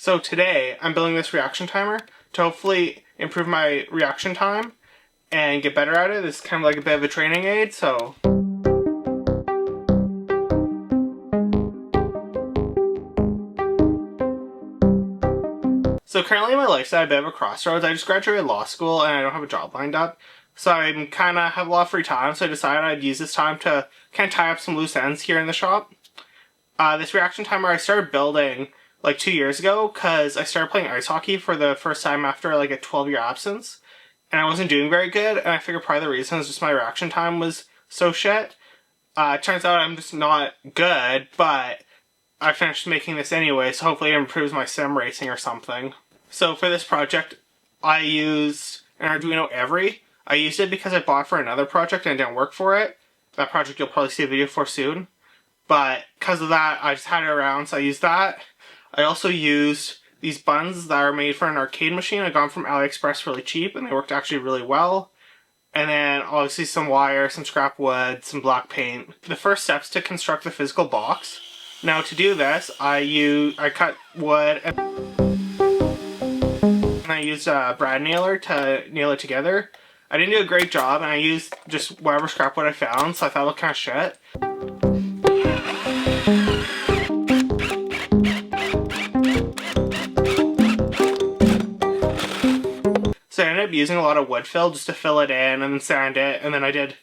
So today I'm building this reaction timer to hopefully improve my reaction time and get better at it. It's kind of like a bit of a training aid, so... So currently my life's at a bit of a crossroads. I just graduated law school and I don't have a job lined up. So I kind of have a lot of free time, so I decided I'd use this time to kind of tie up some loose ends here in the shop. This reaction timer I started building like 2 years ago because I started playing ice hockey for the first time after like a 12-year absence. And I wasn't doing very good, and I figured part of the reason was just my reaction time was so shit. It turns out I'm just not good, but I finished making this anyway, so hopefully it improves my sim racing or something. So for this project, I used an Arduino Every. I used it because I bought it for another project and it didn't work for it. That project you'll probably see a video for soon. But because of that, I just had it around, so I used that. I also used these buttons that are made for an arcade machine. I got them from AliExpress really cheap, and they worked actually really well. And then obviously some wire, some scrap wood, some black paint. The first step's to construct the physical box. Now to do this, I cut wood and I used a brad nailer to nail it together. I didn't do a great job, and I used just whatever scrap wood I found, so I thought it looked kind of shit. So I ended up using a lot of wood fill just to fill it in and then sand it, and then I did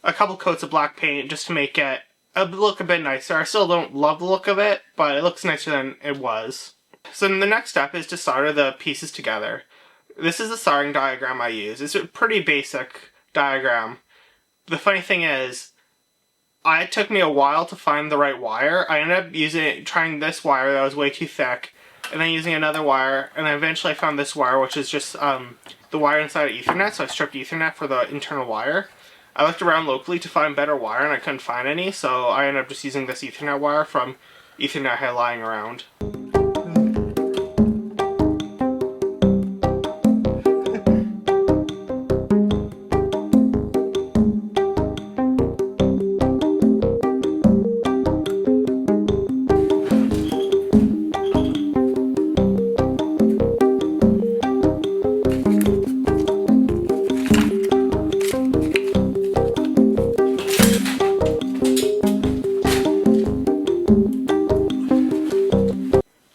a couple coats of black paint just to make it look a bit nicer. I still don't love the look of it, but it looks nicer than it was. So then the next step is to solder the pieces together. This is the soldering diagram I use. It's a pretty basic diagram. The funny thing is, it took me a while to find the right wire. I ended up trying this wire that was way too thick, and then using another wire, and then eventually I found this wire, which is just the wire inside of Ethernet, so I stripped Ethernet for the internal wire. I looked around locally to find better wire, and I couldn't find any, so I ended up just using this Ethernet wire from Ethernet I had lying around.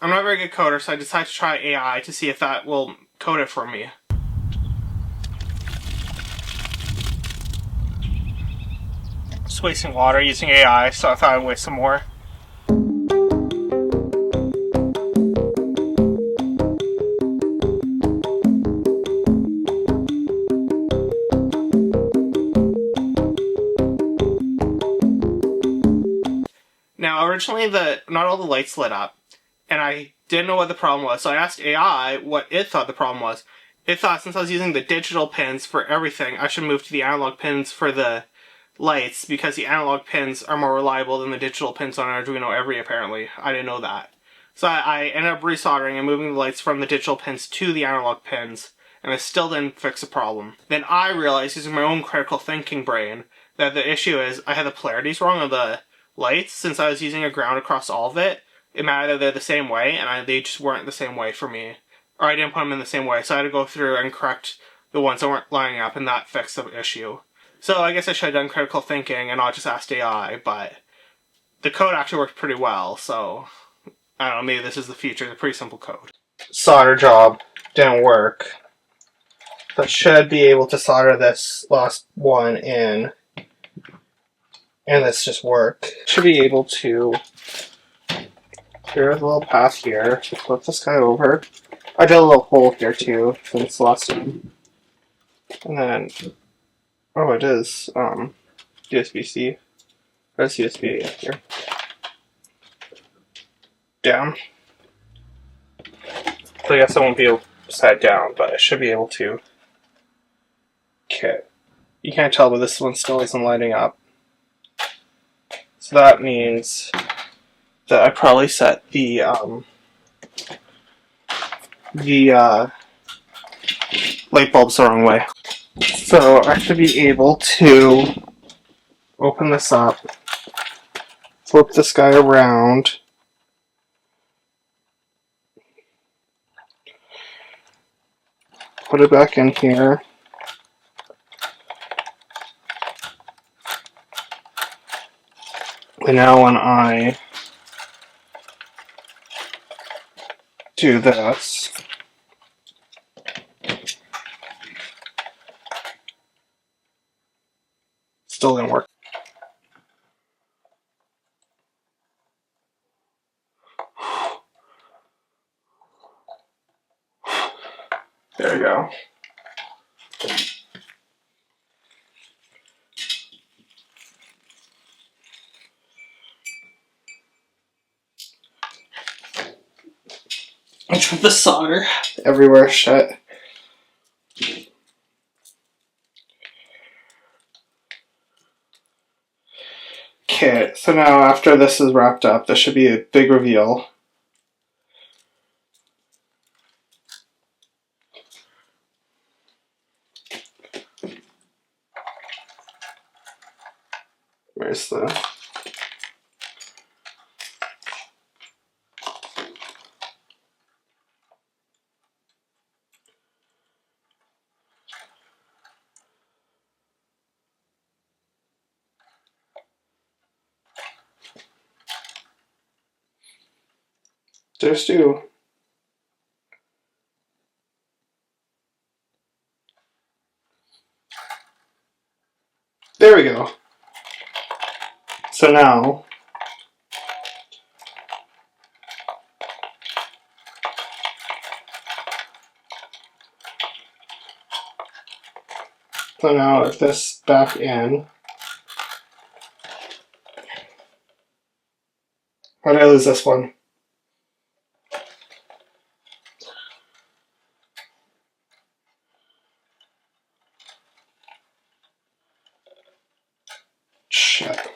I'm not a very good coder, so I decided to try AI to see if that will code it for me. Just wasting water using AI, so I thought I'd waste some more. Now, originally not all the lights lit up, and I didn't know what the problem was, so I asked AI what it thought the problem was. It thought since I was using the digital pins for everything, I should move to the analog pins for the lights, because the analog pins are more reliable than the digital pins on Arduino Every, apparently. I didn't know that. So I ended up resoldering and moving the lights from the digital pins to the analog pins, and it still didn't fix the problem. Then I realized, using my own critical thinking brain, that the issue is I had the polarities wrong of the lights. Since I was using a ground across all of it, it mattered that they're the same way, and they just weren't the same way for me. Or I didn't put them in the same way, so I had to go through and correct the ones that weren't lining up, and that fixed the issue. So I guess I should have done critical thinking and not just asked AI, but the code actually worked pretty well, so I don't know, maybe this is the future. It's a pretty simple code. Solder job didn't work, but should be able to solder this last one in, and this just work. Should be able to... Here's a little path here. Flip this guy over. I did a little hole here too, since last time. And then, oh, it is USB-C. There's USB here. Down. So I guess I won't be able to set it down, but I should be able to. Okay. You can't tell, but this one still isn't lighting up. So that means that I probably set the light bulbs the wrong way. So I should be able to open this up, flip this guy around, put it back in here. And now when I do this, still didn't work. There we go. I tried the solder everywhere shut. Okay, so now after this is wrapped up, this should be a big reveal. Where's the... There's two. There we go. So now, if this back in, how did I lose this one? Shit.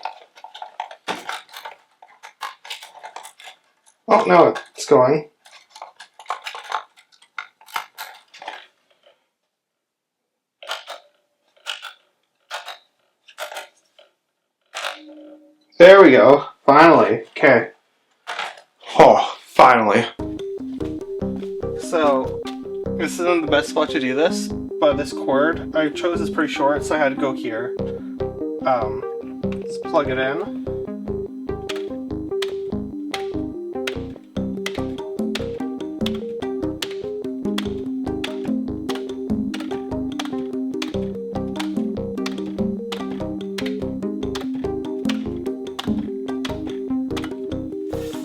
Oh, no, it's going. There we go. Finally. Okay. Oh, finally. So, this isn't the best spot to do this, but this cord I chose is pretty short, so I had to go here. Let's plug it in.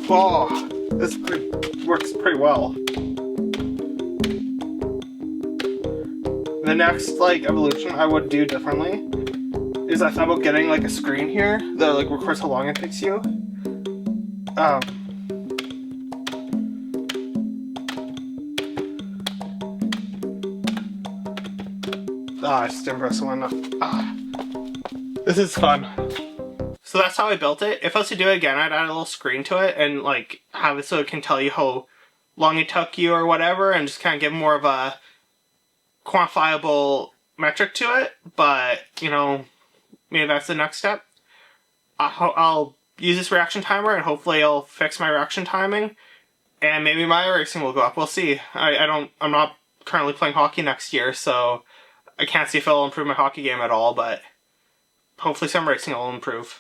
Oh, this works pretty well. The next evolution I would do differently is I thought about getting a screen here that records how long it takes you. I just didn't press one enough. This is fun. So that's how I built it. If I was to do it again, I'd add a little screen to it and have it so it can tell you how long it took you or whatever, and just kind of give more of a quantifiable metric to it. But maybe that's the next step. I'll use this reaction timer and hopefully it'll fix my reaction timing, and maybe my racing will go up. We'll see. I'm not currently playing hockey next year, so I can't see if it'll improve my hockey game at all. But hopefully some racing will improve.